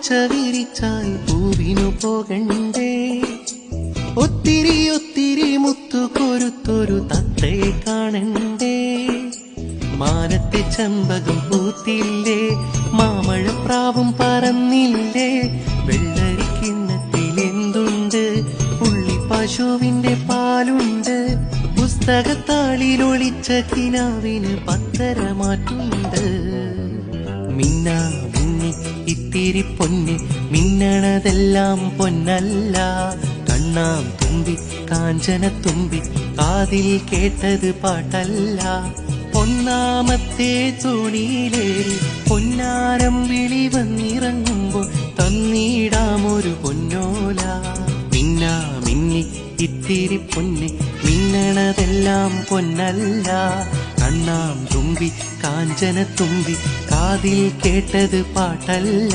പച്ച വിരിച്ചാൽ പൂവിനു പോകണ്ടേ? ഒത്തിരി ഒത്തിരി മുത്തുകൊരുത്തൊരു തത്തയെ കാണണ്ടേ? മാനത്തെ ചെമ്പകം പൂത്തില്ലേ? മാമഴപ്രാവും പറന്നില്ലേ? വെള്ളരിക്കിണ്ണത്തിൽ എന്തുണ്ട്? പുള്ളി പശുവിന്റെ പാലുണ്ട്. പുസ്തകത്താളിലൊളിച്ച കിനാവിന് പത്തരമാറ്റുണ്ട്. മിന്നാ മിന്നി ഇത്തിരി പൊന്ന്, മിന്നണതെല്ലാം പൊന്നല്ല. കണ്ണാം തുമ്പി കാഞ്ചന തുമ്പി, കാതിൽ കേട്ടത് പാട്ടല്ല. പൊന്നാമത്തെ തോണിയിലേറി പൊന്നാരം വിളി വന്നിറങ്ങുമ്പോൾ തന്നിടാമൊരു പൊന്നോല. മിന്നാ മിന്നി ഇത്തിരി പൊന്ന്, മിന്നണതെല്ലാം പൊന്നല്ല. കണ്ണാം തുമ്പി കാഞ്ചന തുമ്പി, കാതിൽ കേട്ടത് പാട്ടല്ല.